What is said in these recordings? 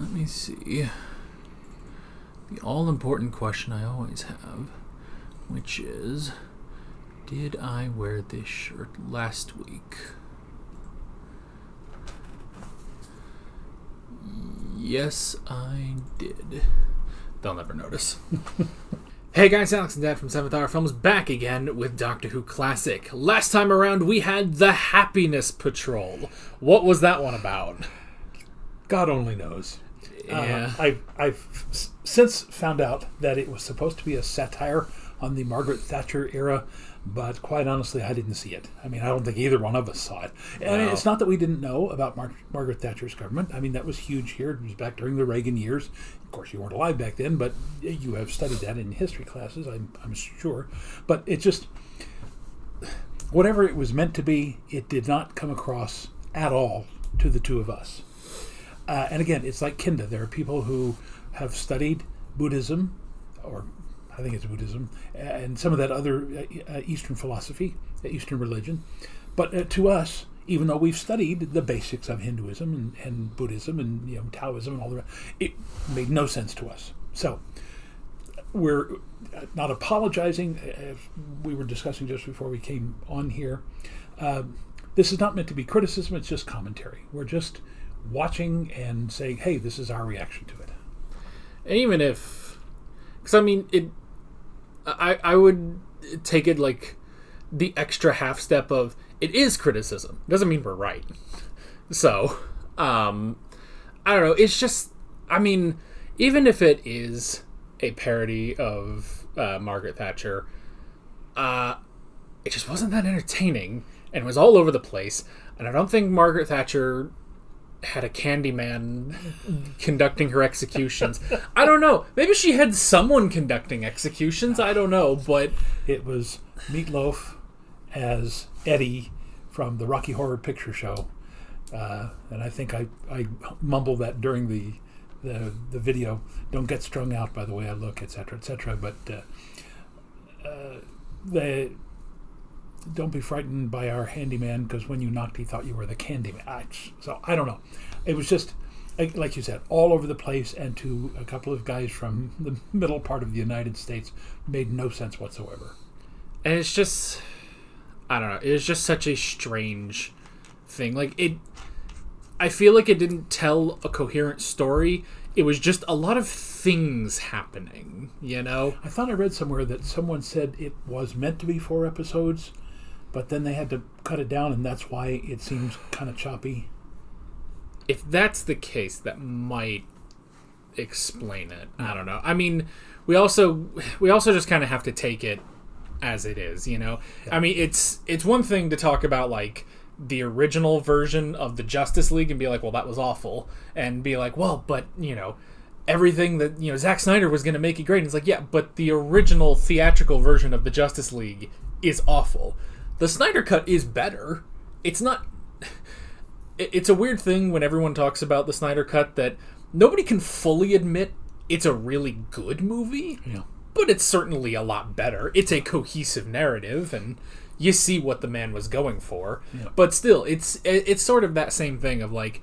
Let me see. The all-important question I always have, which is, did I wear this shirt last week? Yes, I did. They'll never notice. Hey guys, Alex and Dad from 7th Hour Films back again with Doctor Who Classic. Last time around we had the Happiness Patrol. What was that one about? God only knows. Yeah. I've since found out that it was supposed to be a satire on the Margaret Thatcher era, but quite honestly, I didn't see it. I mean, I don't think either one of us saw it. And it's not that we didn't know about Margaret Thatcher's government. I mean, that was huge here. It was back during the Reagan years. Of course, you weren't alive back then, but you have studied that in history classes, I'm sure. But it just, whatever it was meant to be, it did not come across at all to the two of us. And again, it's like Kinda. There are people who have studied Buddhism, or I think it's Buddhism, and some of that other Eastern philosophy, Eastern religion. But to us, even though we've studied the basics of Hinduism and Buddhism and Taoism and all the rest, it made no sense to us. So we're not apologizing, as we were discussing just before we came on here. This is not meant to be criticism, it's just commentary. We're just watching and saying, hey, this is our reaction to it. And even if, because I mean, I would take it like the extra half step of it is criticism. It doesn't mean we're right. So, I don't know. It's just, I mean, even if it is a parody of Margaret Thatcher, it just wasn't that entertaining and it was all over the place. And I don't think Margaret Thatcher had a Candyman conducting her executions. I don't know. Maybe she had someone conducting executions. I don't know, but it was Meatloaf as Eddie from the Rocky Horror Picture Show, and I think I mumbled that during the video. Don't get strung out by the way I look, etc., etc. But don't be frightened by our handyman, because when you knocked, he thought you were the Candyman. So I don't know. It was just, like you said, all over the place, and to a couple of guys from the middle part of the United States, made no sense whatsoever. And it's just, I don't know. It was just such a strange thing. Like I feel like it didn't tell a coherent story. It was just a lot of things happening, I thought I read somewhere that someone said it was meant to be 4 episodes, but then they had to cut it down, and that's why it seems kind of choppy. If that's the case, that might explain it. I don't know. I mean, we also just kind of have to take it as it is, Yeah. I mean, it's one thing to talk about, like, the original version of the Justice League and be like, well, that was awful. And be like, well, but, everything that, Zack Snyder was going to make it great. And it's like, yeah, but the original theatrical version of the Justice League is awful. The Snyder Cut is better. It's not... It's a weird thing when everyone talks about the Snyder Cut that nobody can fully admit it's a really good movie, but it's certainly a lot better. It's a cohesive narrative, and you see what the man was going for. Yeah. But still, it's sort of that same thing of like,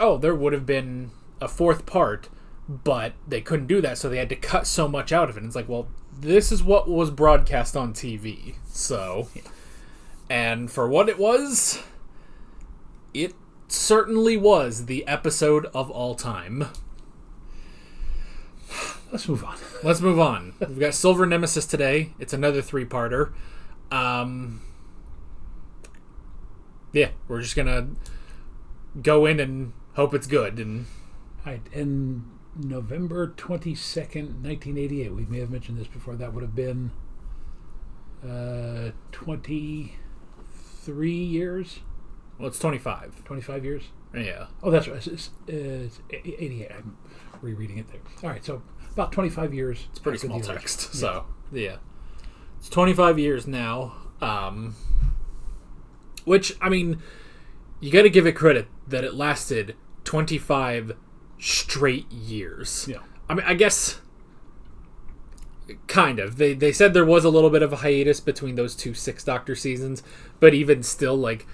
oh, there would have been a 4th part, but they couldn't do that, so they had to cut so much out of it. And it's like, well, this is what was broadcast on TV, so... Yeah. And for what it was, it certainly was the episode of all time. Let's move on. We've got Silver Nemesis today. It's another 3-parter. Yeah, we're just gonna go in and hope it's good. And right, in November 22nd, 1988, we may have mentioned this before, that would have been 23 years? Well, it's 25. 25 years? Yeah. Oh, that's right. It's 88. I'm rereading it there. All right, so about 25 years. It's pretty small text. Yeah. So, yeah. It's 25 years now. Which, I mean, you got to give it credit that it lasted 25 straight years. Yeah. I mean, I guess... Kind of. They said there was a little bit of a hiatus between those 2 Sixth Doctor seasons, but even still, like,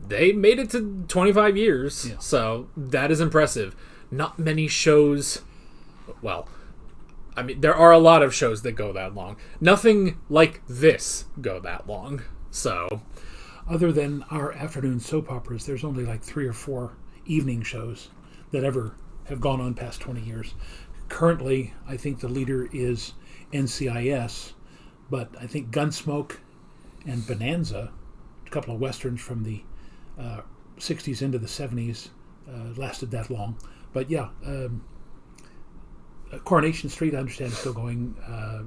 they made it to 25 years, so that is impressive. Not many shows, well, I mean, there are a lot of shows that go that long. Nothing like this go that long, so... Other than our afternoon soap operas, there's only like 3 or 4 evening shows that ever have gone on past 20 years. Currently, I think the leader is NCIS, but I think Gunsmoke and Bonanza, a couple of westerns from the 60s into the 70s, lasted that long. But yeah, Coronation Street, I understand, is still going,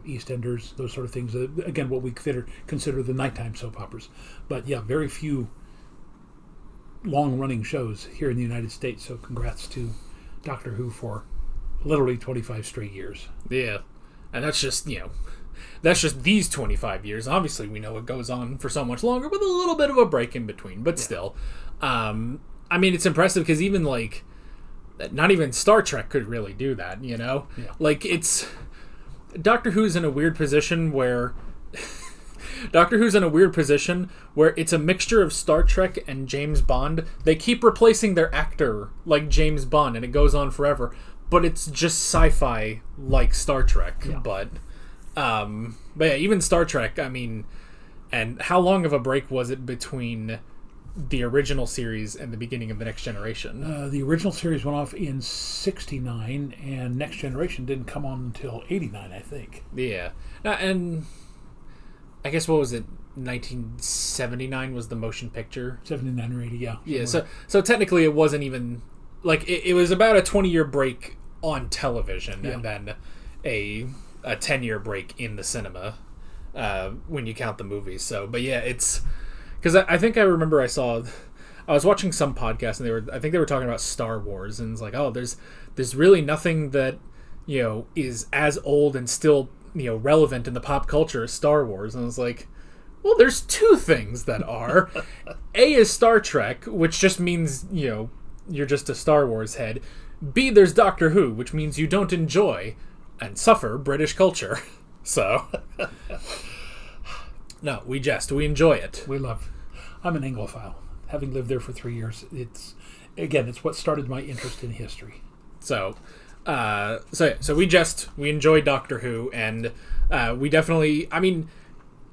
EastEnders, those sort of things. Again, what we consider the nighttime soap operas. But yeah, very few long-running shows here in the United States, so congrats to Doctor Who for literally 25 straight years. Yeah, and that's just, that's just these 25 years. Obviously, we know it goes on for so much longer with a little bit of a break in between, but still. I mean, it's impressive because even, like, not even Star Trek could really do that, Yeah. Like, it's... Doctor Who's in a weird position where... it's a mixture of Star Trek and James Bond. They keep replacing their actor like James Bond, and it goes on forever. But it's just sci-fi like Star Trek. Yeah. But yeah, even Star Trek, I mean... And how long of a break was it between the original series and the beginning of the Next Generation? The original series went off in 69, and Next Generation didn't come on until 89, I think. Yeah. And I guess, what was it, 1979 was the motion picture? 79 or 80, yeah. Yeah, so technically it wasn't even... Like, it was about a 20-year break on television, and then a 10-year break in the cinema, when you count the movies. So, but yeah, it's... Because I think I remember I was watching some podcast, and I think they were talking about Star Wars, and it's like, oh, there's really nothing that, is as old and still, relevant in the pop culture as Star Wars. And I was like, well, there's 2 things that are. A is Star Trek, which just means, you're just a Star Wars head. B, there's Doctor Who, which means you don't enjoy and suffer British culture. So, no, we enjoy it. We love. I'm an Anglophile. Having lived there for 3 years, it's what started my interest in history. So we enjoy Doctor Who, and we definitely, I mean,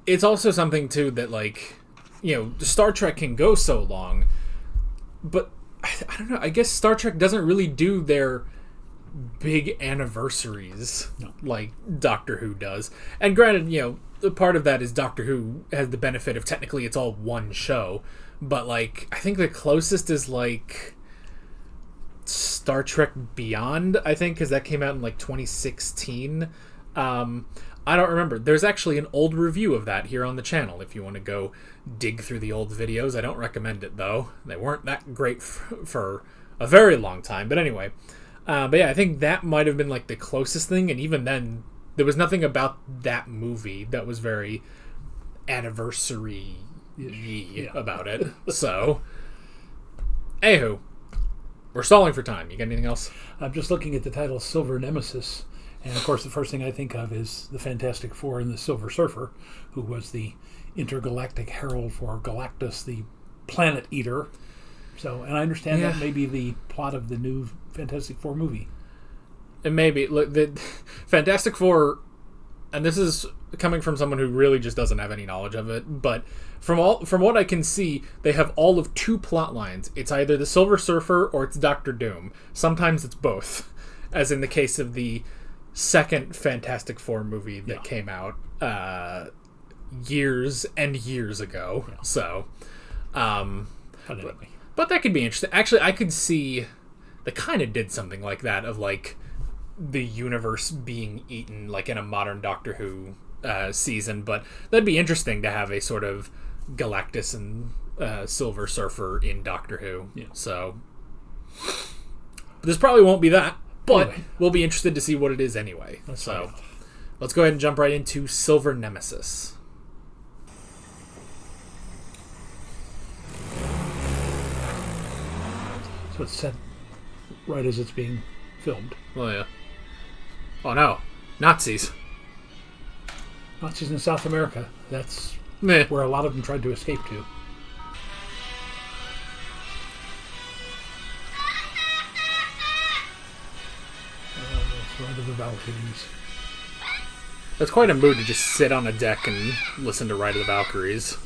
it's also something too that, like, Star Trek can go so long, but I don't know, I guess Star Trek doesn't really do their big anniversaries like Doctor Who does. And granted, part of that is Doctor Who has the benefit of technically it's all one show, but, like, I think the closest is, like, Star Trek Beyond, I think, because that came out in, like, 2016. I don't remember. There's actually an old review of that here on the channel if you want to go dig through the old videos. I don't recommend it, though. They weren't that great for a very long time. But anyway, but yeah, I think that might have been, like, the closest thing, and even then, there was nothing about that movie that was very anniversary-y about it. So, anywho, we're stalling for time. You got anything else? I'm just looking at the title Silver Nemesis, and of course the first thing I think of is the Fantastic Four and the Silver Surfer, who was the intergalactic herald for Galactus, the planet eater. So, and I understand that may be the plot of the new Fantastic Four movie. And maybe, look, the Fantastic Four, and this is coming from someone who really just doesn't have any knowledge of it, but from what I can see, they have all of 2 plot lines. It's either the Silver Surfer or it's Doctor Doom. Sometimes it's both, as in the case of the second Fantastic Four movie that came out years and years ago. Yeah. So, but that could be interesting. Actually, I could see they kind of did something like that, of, like, the universe being eaten, like, in a modern Doctor Who season. But that'd be interesting to have a sort of Galactus and Silver Surfer in Doctor Who. Yeah. So this probably won't be that, but anyway, we'll be interested to see what it is anyway. So let's go ahead and jump right into Silver Nemesis. So it's set right as it's being filmed. Oh, yeah. Oh, no. Nazis. Nazis in South America. That's where a lot of them tried to escape to. Ride of the Valkyries. It's quite a mood to just sit on a deck and listen to Ride of the Valkyries.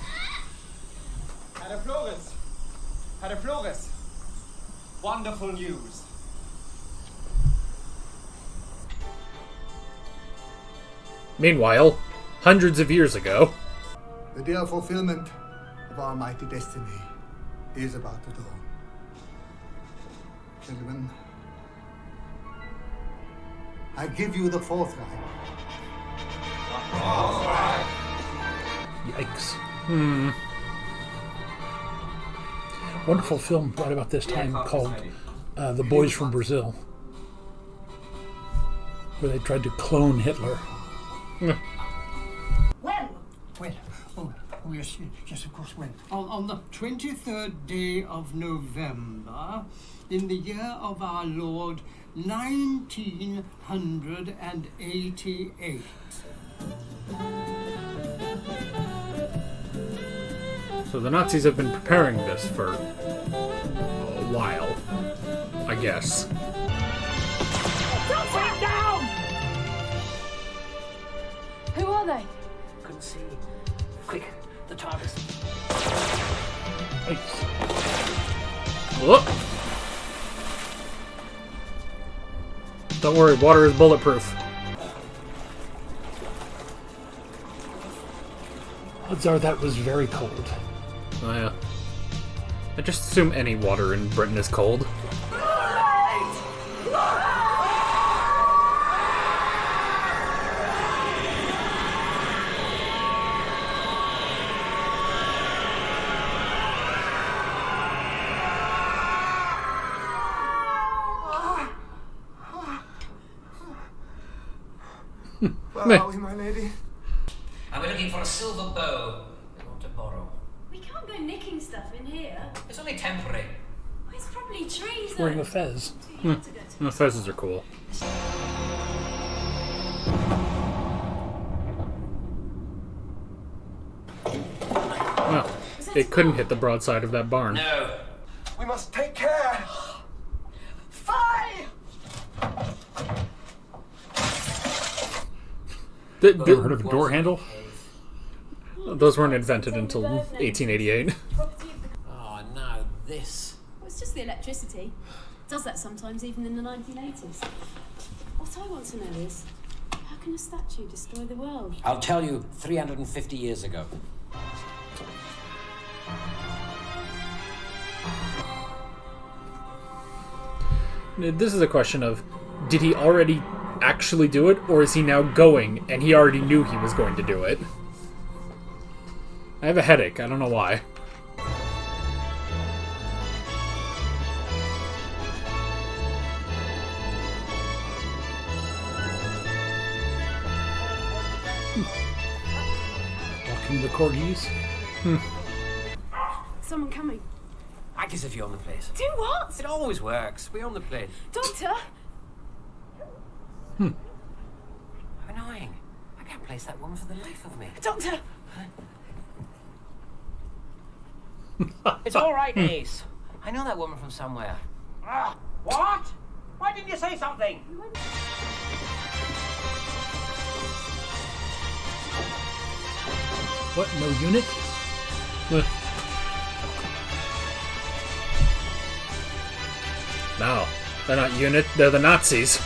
Herr Flores. Wonderful news. Meanwhile, hundreds of years ago... The day of fulfillment of our mighty destiny is about to dawn. Gentlemen, I give you the fourth right. Yikes. Wonderful film right about this time called The Boys from Brazil, where they tried to clone Hitler. Oh, yes, of course, when? On the 23rd day of November, in the year of our Lord, 1988. So the Nazis have been preparing this for a while, I guess. Don't take down! Who are they? Couldn't see. Quick, the TARDIS. Whoop. Don't worry, water is bulletproof. Odds are that was very cold. Oh yeah. I just assume any water in Britain is cold. Where are we, my lady? I'm looking for a silver bow. I want to borrow. We can't go nicking stuff in here. It's only temporary. Oh, it's probably trees. Wearing a fez. The fezzes are cool. Well, it couldn't hit the broadside of that barn. No. We must take care. Fire! Ever heard of a door handle? Those weren't invented until 1888. Oh, now this. Well, it's just the electricity. Does that sometimes, even in the 1980s. What I want to know is, how can a statue destroy the world? I'll tell you 350 years ago. This is a question of, did he already actually do it, or is he now going and he already knew he was going to do it? I have a headache. I don't know why. Walking the corgis. Someone coming. Act as if you own the place. Do what? It always works. We own the place. Doctor? How annoying. I can't place that woman for the life of me. Doctor! It's all right, Ace. I know that woman from somewhere. What? Why didn't you say something? What, no unit? No, they're not unit, they're the Nazis.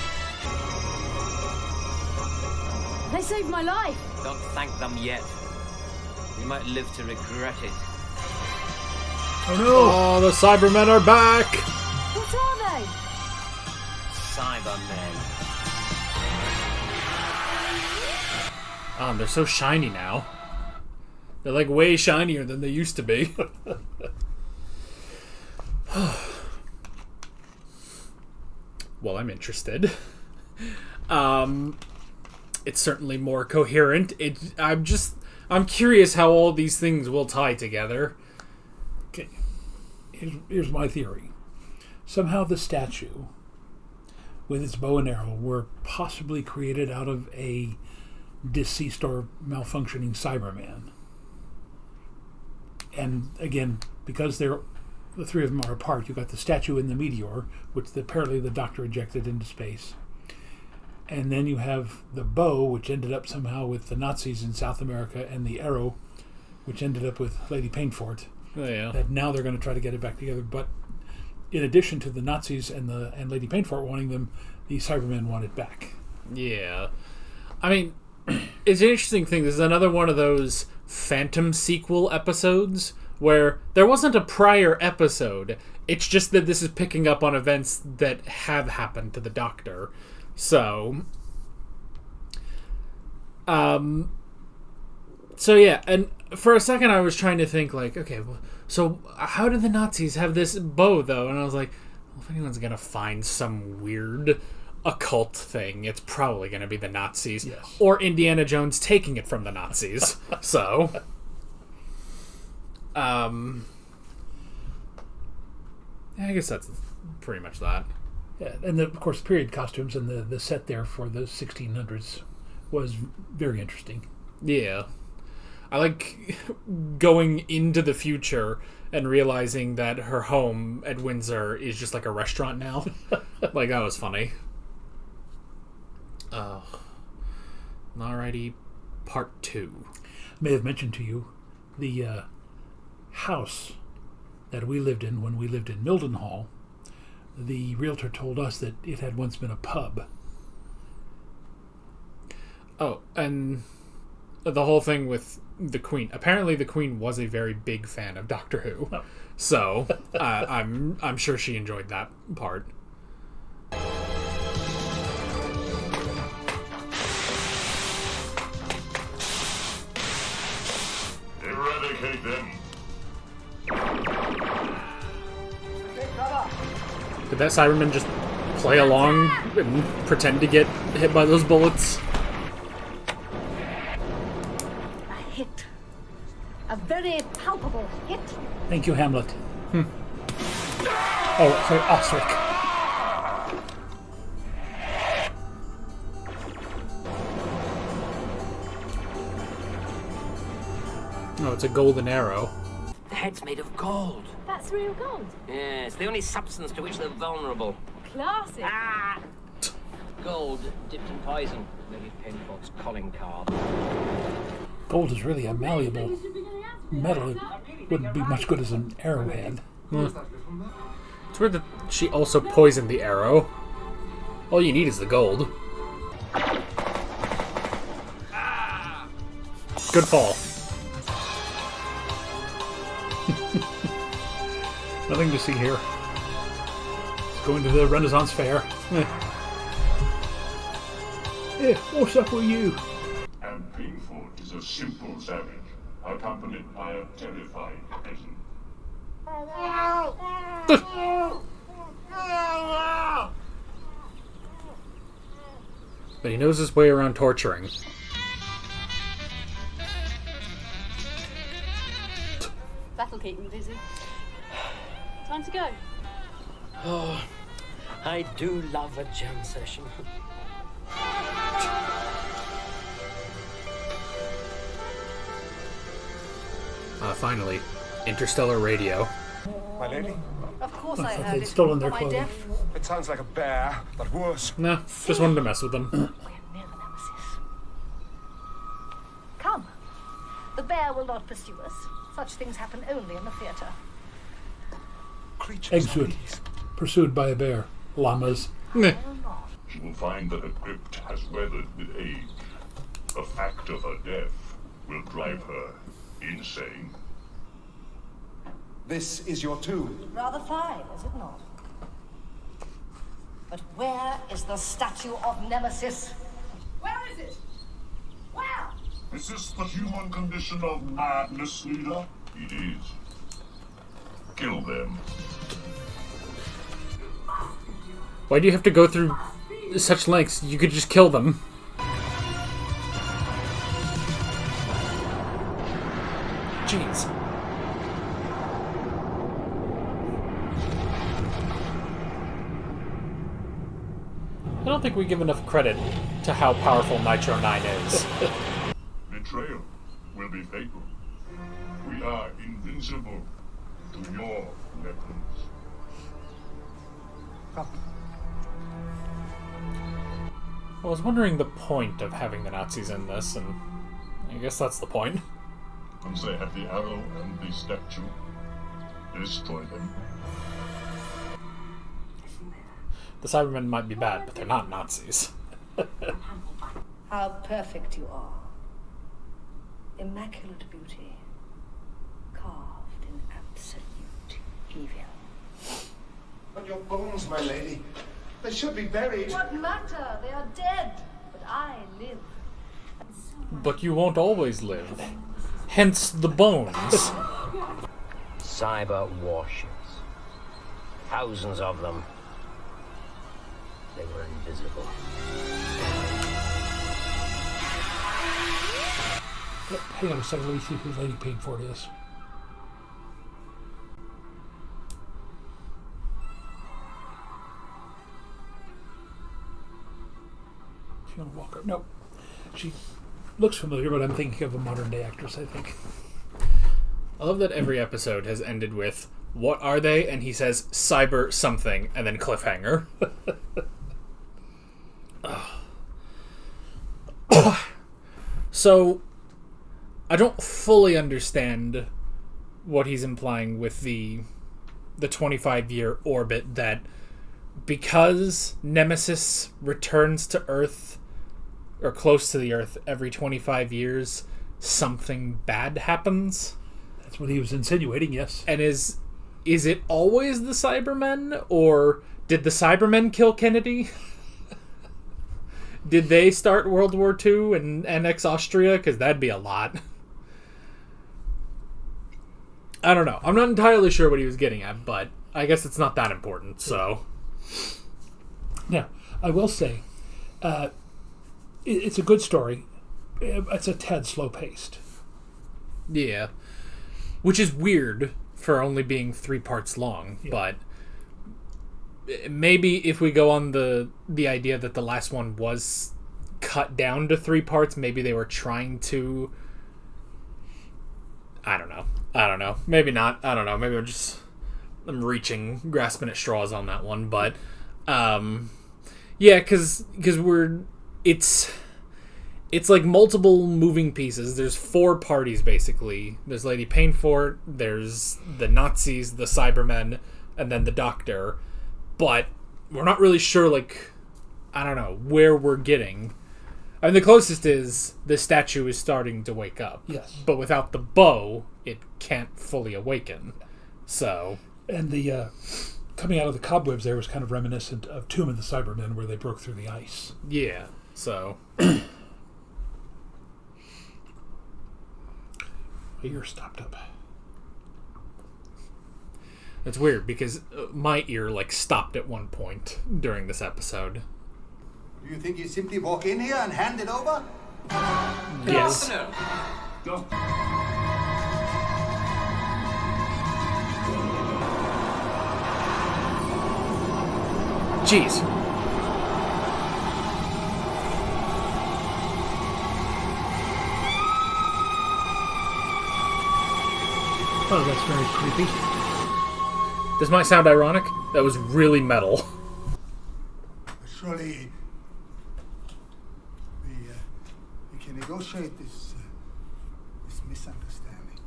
They saved my life! Don't thank them yet. You might live to regret it. Oh no! Oh, the Cybermen are back! What are they? Cybermen. They're so shiny now. They're like way shinier than they used to be. Well, I'm interested. It's certainly more coherent. I'm curious how all these things will tie together. Okay. Here's my theory. Somehow the statue, with its bow and arrow, were possibly created out of a deceased or malfunctioning Cyberman. And again, because the three of them are apart, you've got the statue in the meteor, which apparently the Doctor ejected into space. And then you have the bow, which ended up somehow with the Nazis in South America, and the arrow, which ended up with Lady Painfort. Oh, yeah. That now they're going to try to get it back together. But in addition to the Nazis and Lady Painfort wanting them, the Cybermen want it back. Yeah. I mean, it's an interesting thing. This is another one of those Phantom sequel episodes where there wasn't a prior episode. It's just that this is picking up on events that have happened to the Doctor. So yeah, and for a second I was trying to think, like, okay, well, so how did the Nazis have this bow, though? And I was like, well, if anyone's gonna find some weird occult thing, it's probably gonna be the Nazis. Yes. Or Indiana Jones taking it from the Nazis. So yeah, I guess that's pretty much that. Yeah, and of course, period costumes and the set there for the 1600s was very interesting. Yeah. I like going into the future and realizing that her home at Windsor is just like a restaurant now. Like, that was funny. Alrighty, part 2. May have mentioned to you the house that we lived in when we lived in Mildenhall. The realtor told us that it had once been a pub. Oh, and the whole thing with the Queen. Apparently, the Queen was a very big fan of Doctor Who, so I'm sure she enjoyed that part. Eradicate them. Did that Cyberman just play along and pretend to get hit by those bullets? A hit. A very palpable hit. Thank you, Hamlet. Oh, sorry, Osric. Oh, it's a golden arrow. The head's made of gold. That's real gold. Yeah, it's the only substance to which they're vulnerable. Classic. Gold dipped in poison. Lady Painfort's calling card. Gold is really a malleable metal. It wouldn't be much good as an arrowhead. It's weird that she also poisoned the arrow. All you need is the gold. Good fall. Nothing to see here. It's going to the Renaissance Fair. Hey, what's up with you? And Painfort is a simple savage, accompanied by a terrified peasant. But he knows his way around torturing. That'll keep him busy. Time to go. Oh, I do love a jam session. Finally, interstellar radio. My lady? Of course I I thought heard they'd it. stolen their Am I clothing. deaf? It sounds like a bear, but worse. Nah, just wanted to mess with them. We're near the Nemesis. Come. The bear will not pursue us. Such things happen only in the theatre. Creatures Exit. like these. Pursued by a bear. Llamas. Meh. She will find that the crypt has weathered with age. The fact of her death will drive her insane. This is your tomb. Rather fine, is it not? But where is the statue of Nemesis? Where is it? Where? Is this the human condition of madness, leader? It is. Kill them. Why do you have to go through such lengths? You could just kill them. Jeez. I don't think we give enough credit to how powerful Nitro 9 is. Betrayal will be fatal. We are invincible to your weapons. I was wondering the point of having the Nazis in this, and I guess that's the point. Once they have the arrow and the statue, destroy them. The Cybermen might be bad, but they're not Nazis. How perfect you are. Immaculate beauty. Carved in absolute evil. But your bones, my lady, they should be buried. What matter? They are dead. But I live. But you won't always live. Hence the bones. Cyber warships. Thousands of them. They were invisible. Hang on a second, let me see whose Lady Painford is. Fiona Walker. Nope. She looks familiar, but I'm thinking of a modern day actress, I think. I love that every episode has ended with, what are they? And he says, cyber something, and then cliffhanger. So, I don't fully understand what he's implying with the 25-year orbit, that because Nemesis returns to Earth, or close to the Earth, every 25 years, something bad happens. That's what he was insinuating, yes. And is it always the Cybermen, or did the Cybermen kill Kennedy? Did they start World War II and annex Austria? Because that'd be a lot. I don't know. I'm not entirely sure what he was getting at, but I guess it's not that important, so... Now, I will say, it's a good story. It's a tad slow-paced. Yeah. Which is weird for only being 3 parts long, but maybe if we go on the idea that the last one was cut down to 3 parts, maybe they were trying to... I don't know. Maybe not. I don't know. Maybe I'm grasping at straws on that one, but yeah, because it's like multiple moving pieces. There's 4 parties, basically. There's Lady Painfort, there's the Nazis, the Cybermen, and then the Doctor. But we're not really sure, like, I don't know, where we're getting. I mean, the closest is the statue is starting to wake up. Yes. But without the bow, it can't fully awaken. So... And the coming out of the cobwebs there was kind of reminiscent of Tomb of the Cybermen, where they broke through the ice. Yeah, so... Ear stopped up. It's weird because my ear stopped at one point during this episode. Do you think you simply walk in here and hand it over? Yes. Jeez. Oh, that's very creepy. This might sound ironic. That was really metal. Surely we can negotiate this misunderstanding.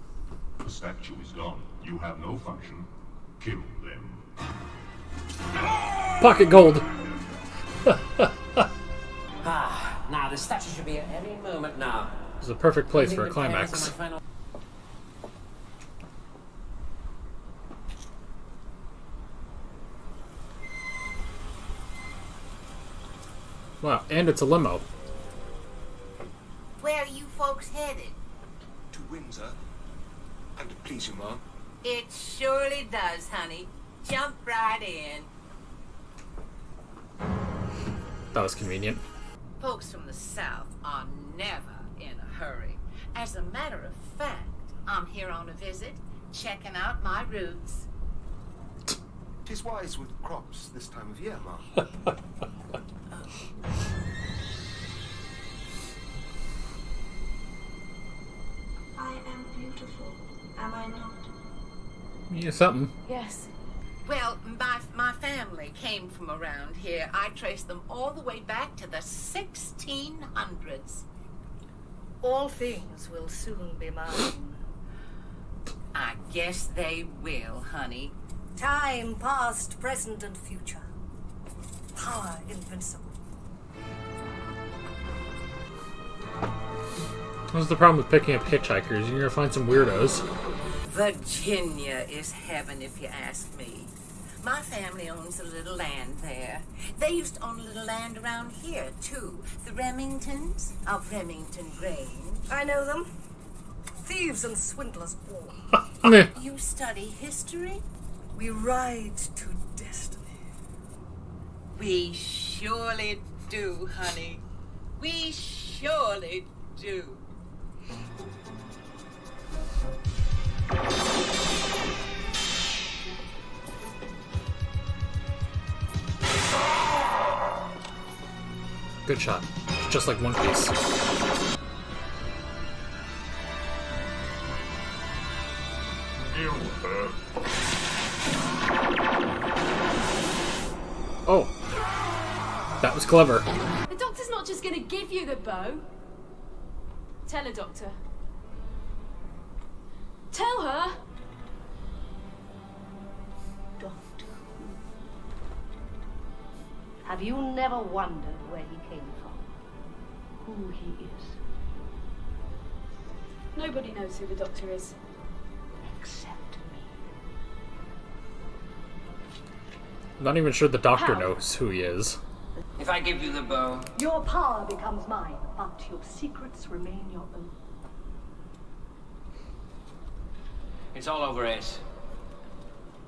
The statue is gone. You have no function. Kill them. Pocket gold. Now the statue should be at any moment now. This is a perfect place for a climax. Wow, and it's a limo. Where are you folks headed? To Windsor. And to please you, Mom. It surely does, honey. Jump right in. That was convenient. Folks from the South are never in a hurry. As a matter of fact, I'm here on a visit, checking out my roots. 'Tis wise with crops this time of year, Mom. I am beautiful, am I not? Yeah, something. Yes. Well, my family came from around here. I traced them all the way back to the 1600s. All things will soon be mine. I guess they will, honey. Time past, present, and future. Power invincible. What's the problem with picking up hitchhikers? You're gonna find some weirdos. Virginia is heaven, if you ask me. My family owns a little land there. They used to own a little land around here, too. The Remingtons of Remington Grange. I know them. Thieves and swindlers all. You study history? We ride to destiny. We surely do, honey. We surely do. Good shot. Just like One Piece. Oh. That was clever. The doctor's not just going to give you the bow. Tell her, Doctor. Tell her. Doctor. Have you never wondered where he came from? Who he is? Nobody knows who the Doctor is. Except me. I'm not even sure the Doctor How? knows who he is. If I give you the bow, Your power becomes mine, but your secrets remain your own. it's all over, Ace.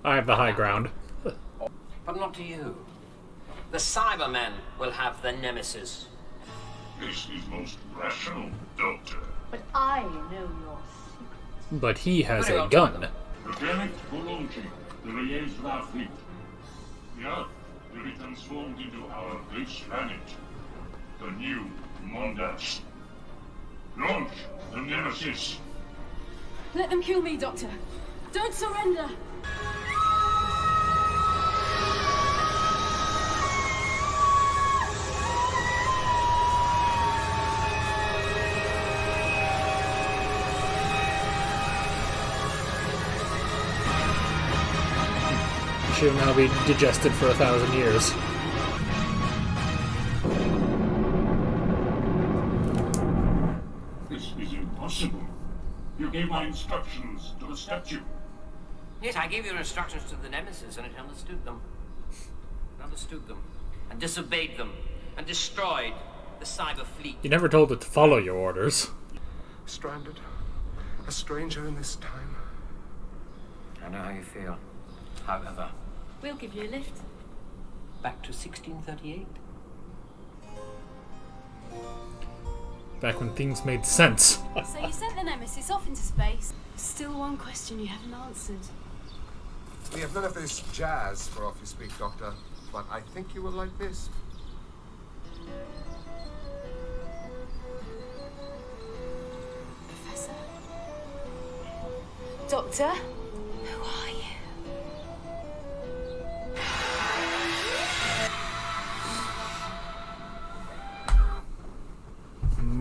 I have the high ground. But not to you. The Cybermen will have the Nemesis. This is most rational, Doctor. But I know your secrets. But he has Very a well gun. Preparing for launching the Reyes of our fleet. The Earth will be transformed into our great planet, the new Mondas. Launch the Nemesis. Let them kill me, Doctor. Don't surrender. She'll now be digested for 1,000 years. This is impossible. You gave my instructions to the statue. Yes, I gave your instructions to the Nemesis, and it understood them. And disobeyed them. And destroyed the cyber fleet. You never told it to follow your orders. Stranded. A stranger in this time. I know how you feel. However, We'll give you a lift. back to 1638. Back when things made sense. So you sent the Nemesis off into space. Still one question you haven't answered. We have none of this jazz for off you speak, Doctor, but I think you will like this. Professor. Doctor? Who are you?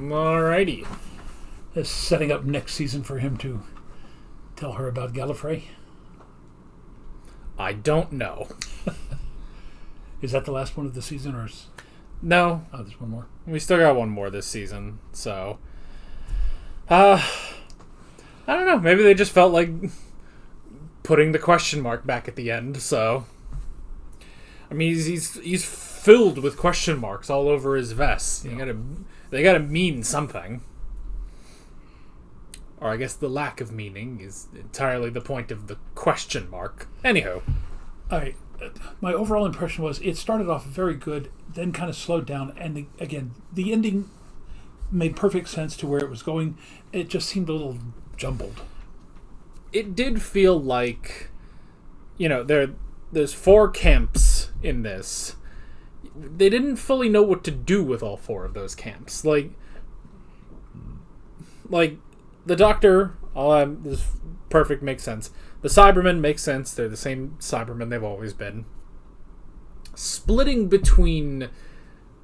Alrighty. Is setting up next season for him to tell her about Gallifrey. I don't know. Is that the last one of the season, or is... No. Oh, there's one more. We still got one more this season, so... I don't know. Maybe they just felt like putting the question mark back at the end, so... I mean, he's filled with question marks all over his vest. Yeah. They gotta mean something. Or I guess the lack of meaning is entirely the point of the question mark. Anyhow. My overall impression was it started off very good, then kind of slowed down, and the ending made perfect sense to where it was going. It just seemed a little jumbled. It did feel like, there's 4 camps in this. They didn't fully know what to do with all 4 of those camps. Like the Doctor, this is perfect, makes sense. The Cybermen makes sense. They're the same Cybermen they've always been. splitting between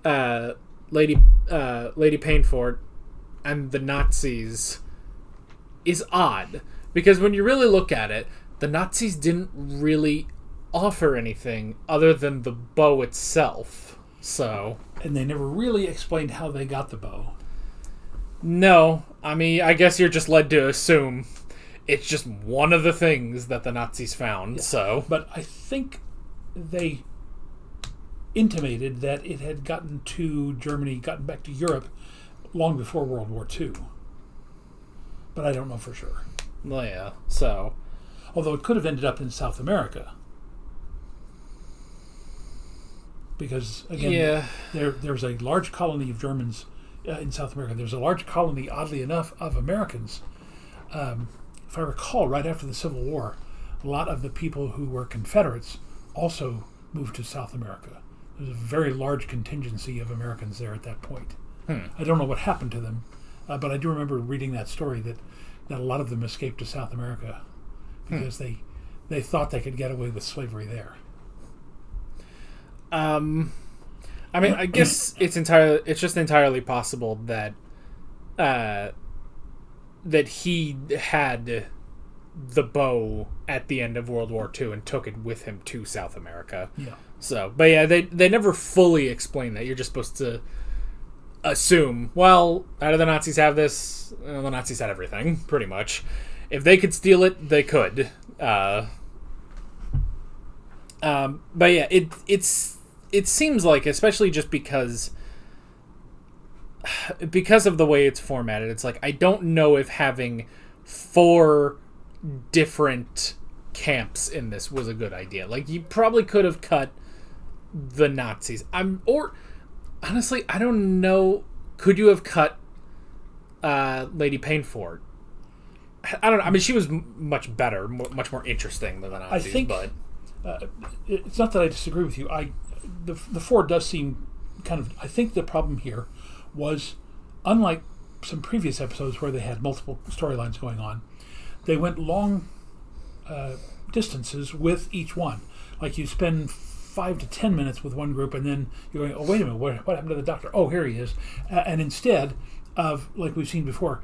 Lady Painfort and the Nazis is odd, because when you really look at it, the Nazis didn't really offer anything other than the bow itself. So, and they never really explained how they got the bow. No, I mean, I guess you're just led to assume it's just one of the things that the Nazis found. Yeah. So, but I think they intimated that it had gotten to Germany, gotten back to Europe long before World War II. But I don't know for sure. Well, yeah, so... Although it could have ended up in South America. Because, again, there's a large colony of Germans in South America. There's a large colony, oddly enough, of Americans. If I recall, right after the Civil War, a lot of the people who were Confederates also moved to South America. There's a very large contingency of Americans there at that point. I don't know what happened to them, but I do remember reading that story that a lot of them escaped to South America because they thought they could get away with slavery there. I mean, I guess it's just entirely possible that that he had the bow at the end of World War II and took it with him to South America. Yeah. So, but yeah, they never fully explain that. You're just supposed to assume, well, how do the Nazis have this? Well, the Nazis had everything, pretty much. If they could steal it, they could. But yeah, it seems like, especially just because of the way it's formatted, it's like, I don't know if having 4 different camps in this was a good idea. Like, you probably could have cut the Nazis. Honestly, I don't know. Could you have cut Lady Painfort? I don't know. I mean, she was much better, much more interesting than the Nazis. I think, but it's not that I disagree with you. The 4 does seem kind of... I think the problem here was, unlike some previous episodes where they had multiple storylines going on, they went long distances with each one. Like, you spend 5 to 10 minutes with one group, and then you're going, oh, wait a minute, what happened to the doctor? Oh, here he is. And instead of, like we've seen before,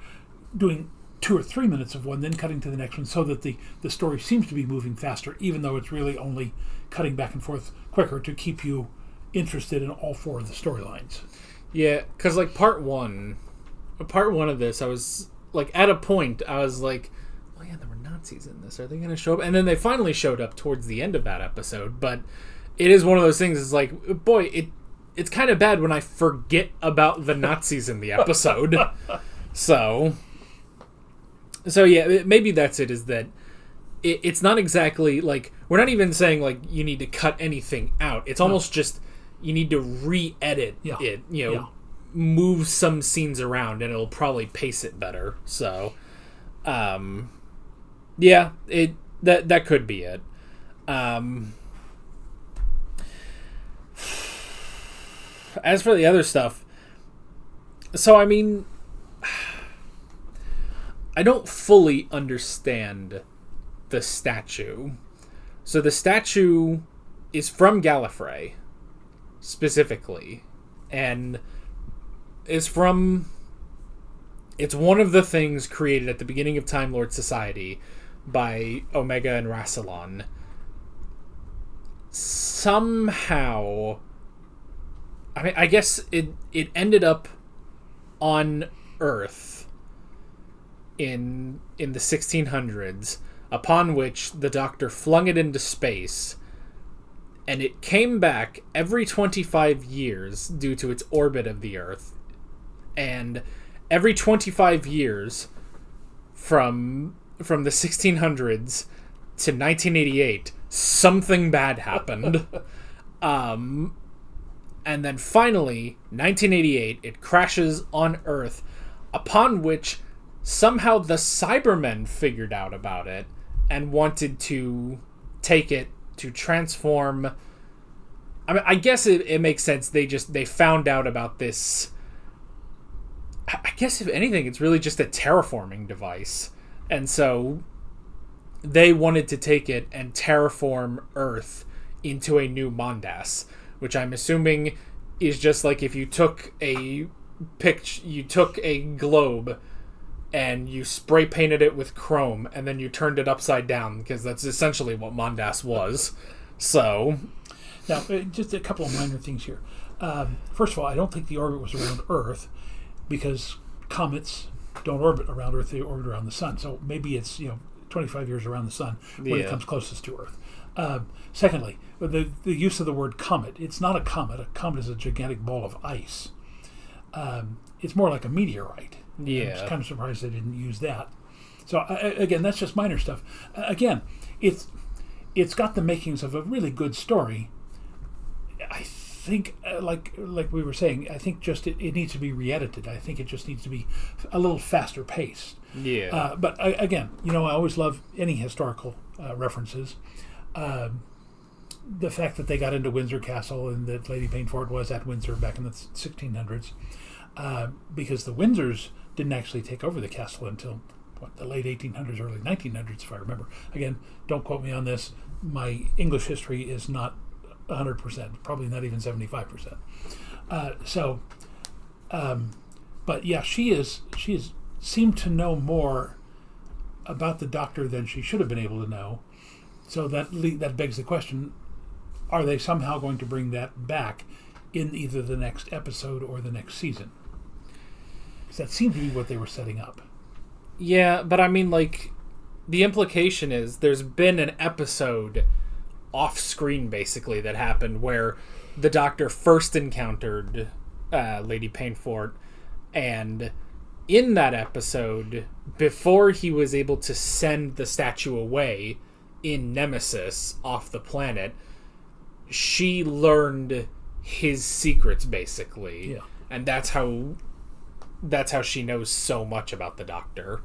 doing 2 or 3 minutes of one, then cutting to the next one, so that the story seems to be moving faster, even though it's really only cutting back and forth quicker to keep you interested in all 4 of the storylines. Yeah, because, like, part one of this, I was, like, at a point, I was like, oh yeah, there were Nazis in this. Are they going to show up? And then they finally showed up towards the end of that episode, but it is one of those things, it's like, boy, it's kind of bad when I forget about the Nazis in the episode. So yeah, maybe that's it, is that it's not exactly, like, we're not even saying, like, you need to cut anything out. It's almost just, you need to re-edit it, move some scenes around, and it'll probably pace it better. So, yeah, that could be it. As for the other stuff, so, I mean, I don't fully understand the statue. So the statue is from Gallifrey, specifically, and it's one of the things created at the beginning of Time Lord Society by Omega and Rassilon. Somehow, I mean, I guess it ended up on Earth in the 1600s, upon which the Doctor flung it into space, and it came back every 25 years due to its orbit of the Earth, and every 25 years from the 1600s to 1988, something bad happened. And then finally, 1988, it crashes on Earth, upon which somehow the Cybermen figured out about it and wanted to take it to transform. I mean, I guess it makes sense. They found out about this. I guess if anything, it's really just a terraforming device. And so they wanted to take it and terraform Earth into a new Mondas. which I'm assuming is just like if you took a globe and you spray painted it with chrome and then you turned it upside down, because that's essentially what Mondas was. So now, just a couple of minor things here. First of all, I don't think the orbit was around Earth, because comets don't orbit around Earth; they orbit around the sun. So maybe it's 25 years around the sun when it comes closest to Earth. Secondly, the use of the word comet. It's not a comet. A comet is a gigantic ball of ice. It's more like a meteorite. Yeah. I'm just kind of surprised they didn't use that. So again, that's just minor stuff. Again, it's got the makings of a really good story. I think, like we were saying, I think just it needs to be re-edited. I think it just needs to be a little faster paced. Yeah. But again, I always love any historical references. The fact that they got into Windsor Castle and that Lady Painfort was at Windsor back in the 1600s, because the Windsors didn't actually take over the castle until the late 1800s, early 1900s, if I remember. Again, don't quote me on this. My English history is not 100%, probably not even 75%. But yeah, she is seemed to know more about the Doctor than she should have been able to know. So that begs the question: are they somehow going to bring that back in either the next episode or the next season? Because that seemed to be what they were setting up. Yeah, but I mean, the implication is there's been an episode off-screen, basically, that happened where the Doctor first encountered Lady Painfort, and in that episode, before he was able to send the statue away in Nemesis off the planet, she learned his secrets, basically. Yeah. And that's how she knows so much about the Doctor,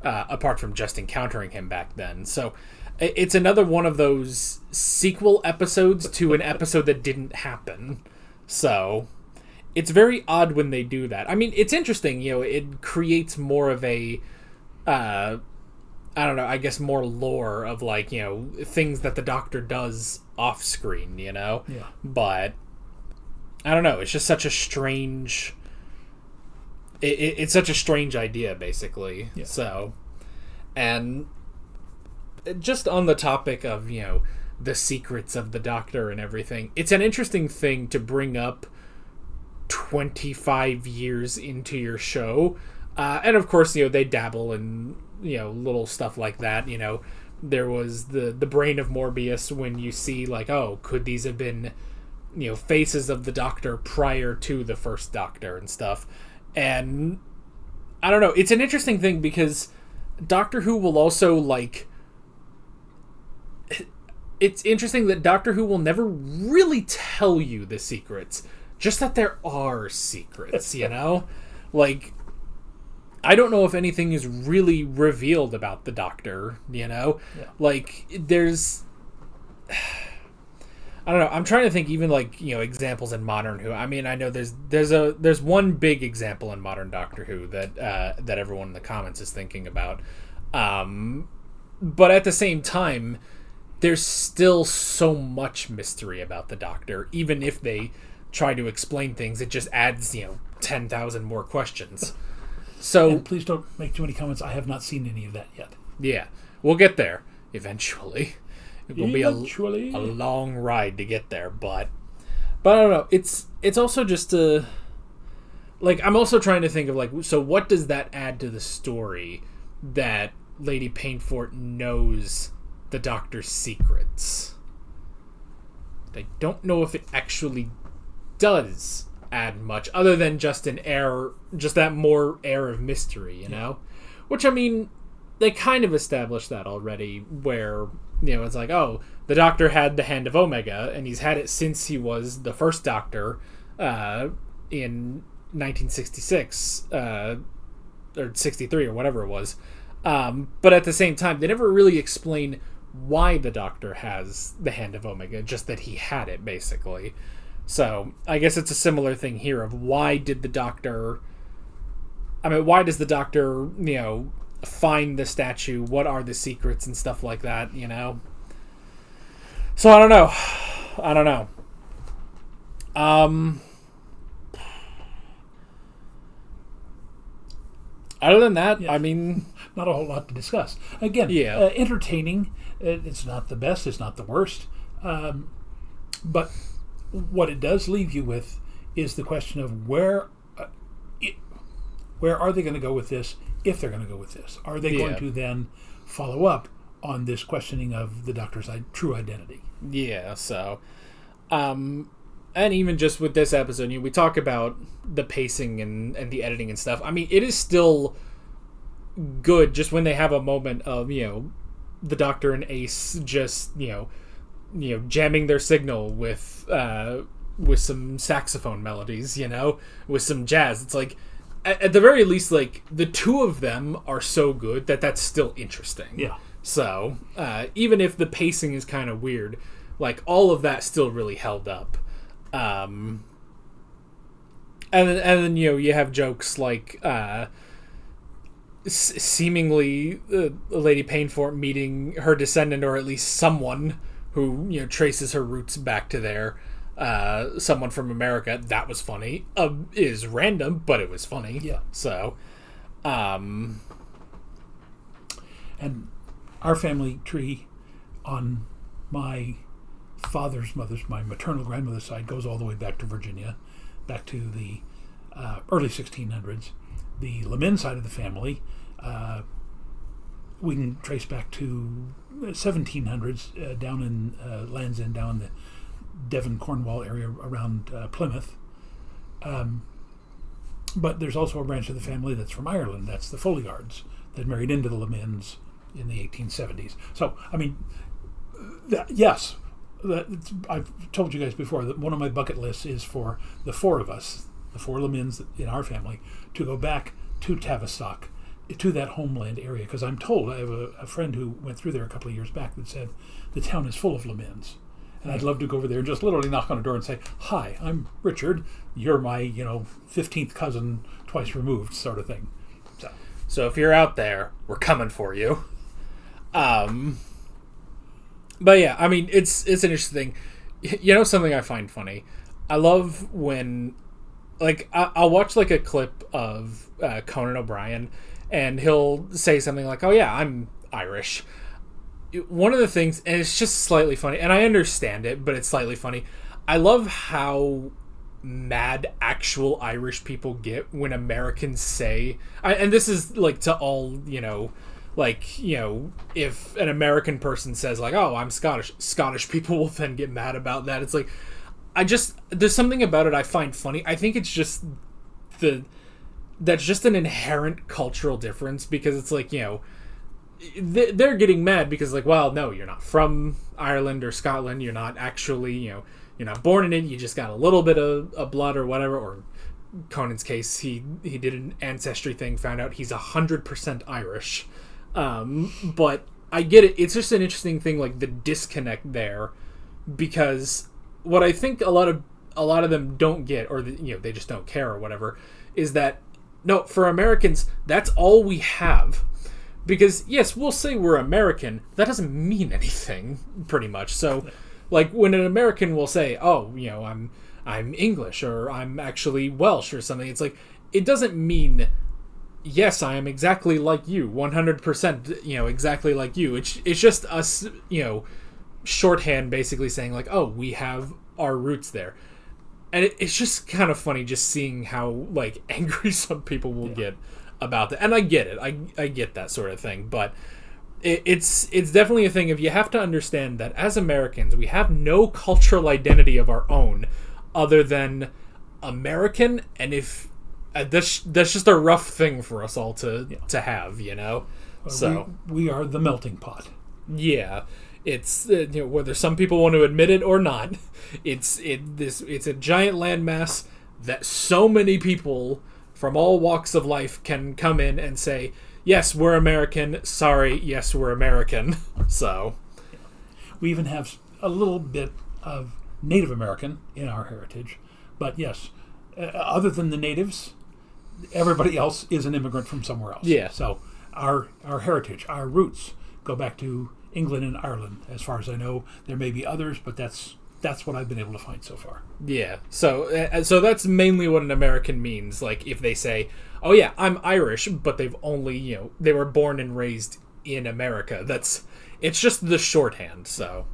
apart from just encountering him back then. So it's another one of those sequel episodes to an episode that didn't happen. So it's very odd when they do that. I mean, it's interesting, it creates more of a I don't know, I guess more lore of things that the Doctor does off screen, Yeah. But I don't know, it's just such a strange it's such a strange idea, basically. Yeah. So, and just on the topic of, the secrets of the Doctor and everything, it's an interesting thing to bring up 25 years into your show. And of course, they dabble in, little stuff like that. There was the brain of Morbius when you see could these have been, faces of the Doctor prior to the first Doctor and stuff. And I don't know, it's an interesting thing because Doctor Who will also it's interesting that Doctor Who will never really tell you the secrets, just that there are secrets, I don't know if anything is really revealed about the Doctor, Yeah. There's I don't know, I'm trying to think even examples in modern Who. I mean, I know there's one big example in modern Doctor Who that everyone in the comments is thinking about. But at the same time, there's still so much mystery about the Doctor. Even if they try to explain things, it just adds 10,000 more questions. So and please don't make too many comments. I have not seen any of that yet. Yeah, we'll get there eventually. It will be a long ride to get there, but I don't know. It's also just I'm also trying to think of so what does that add to the story that Lady Painfort knows the Doctor's secrets? I don't know if it actually does add much, other than just that more air of mystery, Which, I mean, they kind of established that already, where, it's the Doctor had the Hand of Omega, and he's had it since he was the first Doctor in 1966, or 63, or whatever it was. But at the same time, they never really explain why the Doctor has the Hand of Omega, just that he had it, basically. So, I guess it's a similar thing here of why does the Doctor, find the statue? What are the secrets and stuff like that, So, I don't know. Other than that, I mean, not a whole lot to discuss. Again, entertaining. It's not the best. It's not the worst. But what it does leave you with is the question of where are they going to go with this? If they're going to go with this, are they going to then follow up on this questioning of the Doctor's true identity? Yeah. So, and even just with this episode, we talk about the pacing and the editing and stuff. I mean, it is still good just when they have a moment of, the Doctor and Ace just, jamming their signal with some saxophone melodies, with some jazz. It's like, at the very least, like, the two of them are so good that's still interesting. Yeah. So, even if the pacing is kind of weird, like, all of that still really held up. And then you have jokes like seemingly Lady Painfort meeting her descendant, or at least someone who traces her roots back to there. Someone from America. That was funny. Is random, but it was funny. Yeah. So, and our family tree on my my maternal grandmother's side goes all the way back to Virginia, back to the early 1600s. The Lemin side of the family, we can trace back to 1700s, down in Land's End, down in the Devon, Cornwall area around Plymouth. But there's also a branch of the family that's from Ireland. That's the Folliards that married into the Lemins in the 1870s. So, I mean, yes. I've told you guys before that one of my bucket lists is for the four of us, the four Lemins in our family, to go back to Tavistock, to that homeland area. Because I'm told, I have a friend who went through there a couple of years back that said the town is full of Lemins. And I'd love to go over there and just literally knock on a door and say, "Hi, I'm Richard. You're my, 15th cousin, twice removed," sort of thing. So if you're out there, we're coming for you. But yeah, I mean, it's an interesting thing. Something I find funny? I love when, like, I'll watch, like, a clip of Conan O'Brien, and he'll say something like, "Oh yeah, I'm Irish." One of the things, and it's just slightly funny, and I understand it, but it's slightly funny. I love how mad actual Irish people get when Americans say, and this is, like, to all, if an American person says, like, "Oh, I'm Scottish people will then get mad about that." It's like, there's something about it I find funny. I think it's just that's just an inherent cultural difference, because it's like, they're getting mad because, like, well, no, you're not from Ireland or Scotland. You're not actually, you're not born in it. You just got a little bit of blood or whatever. Or Conan's case, he did an ancestry thing, found out he's 100% Irish. But I get it. It's just an interesting thing, like the disconnect there, because what I think a lot of them don't get, or they just don't care or whatever, is that no, for Americans, that's all we have. Because yes, we'll say we're American, that doesn't mean anything, pretty much. So, like, when an American will say, "Oh, I'm English," or "I'm actually Welsh," or something, it's like, it doesn't mean, yes, I am exactly like you, 100%, exactly like you. It's just us, shorthand basically saying, like, "Oh, we have our roots there." And it's just kind of funny just seeing how, like, angry some people will get about that. And I get it. I get that sort of thing. But it's definitely a thing of, you have to understand that as Americans, we have no cultural identity of our own other than American. And if that's just a rough thing for us all to have, So we are the melting pot. Yeah. It's whether some people want to admit it or not, it's a giant landmass that so many people from all walks of life can come in and say, "Yes, we're American. Sorry, yes, we're American." So we even have a little bit of Native American in our heritage, but yes, other than the natives, everybody else is an immigrant from somewhere else. Yeah. So our heritage, our roots go back to England and Ireland, as far as I know. There may be others, but that's That's what I've been able to find so far. Yeah. So that's mainly what an American means. Like if they say, "Oh yeah, I'm Irish," but they've only, they were born and raised in America. It's just the shorthand. So,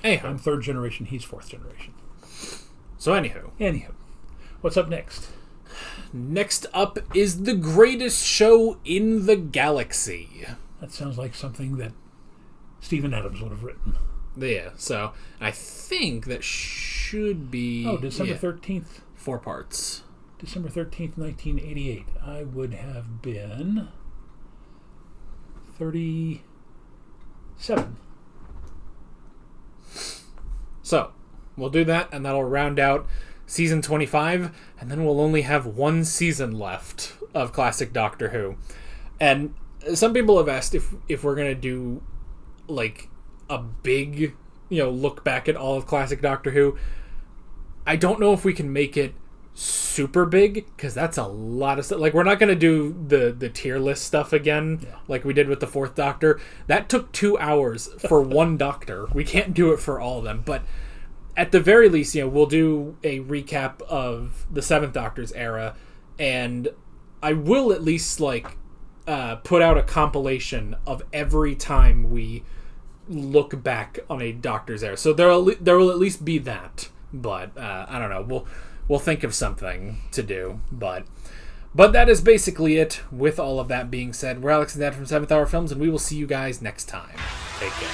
anyhow, I'm 3rd generation. He's 4th generation. So anywho, what's up next? Next up is The Greatest Show in the Galaxy. That sounds like something that Stephen Adams would have written. Yeah, so I think that should be... Oh, December 13th. 4 parts. December 13th, 1988. I would have been 37. So, we'll do that, and that'll round out season 25, and then we'll only have 1 season left of classic Doctor Who. And some people have asked if we're going to do, like, a big, look back at all of classic Doctor Who. I don't know if we can make it super big, because that's a lot of stuff. Like, we're not going to do the tier list stuff again, like we did with the 4th Doctor. That took 2 hours for one Doctor. We can't do it for all of them, but at the very least, we'll do a recap of the 7th Doctor's era, and I will at least, put out a compilation of every time we look back on a Doctor's era. So there will at least be that, but I don't know. We'll think of something to do, but that is basically it. With all of that being said, we're Alex and Dad from 7th Hour Films, and we will see you guys next time. Take care.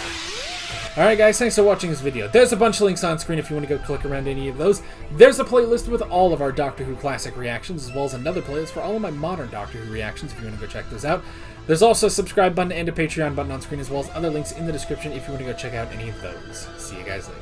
Alright guys, thanks for watching this video. There's a bunch of links on screen if you want to go click around any of those. There's a playlist with all of our Doctor Who classic reactions, as well as another playlist for all of my modern Doctor Who reactions if you want to go check those out. There's also a subscribe button and a Patreon button on screen, as well as other links in the description if you want to go check out any of those. See you guys later.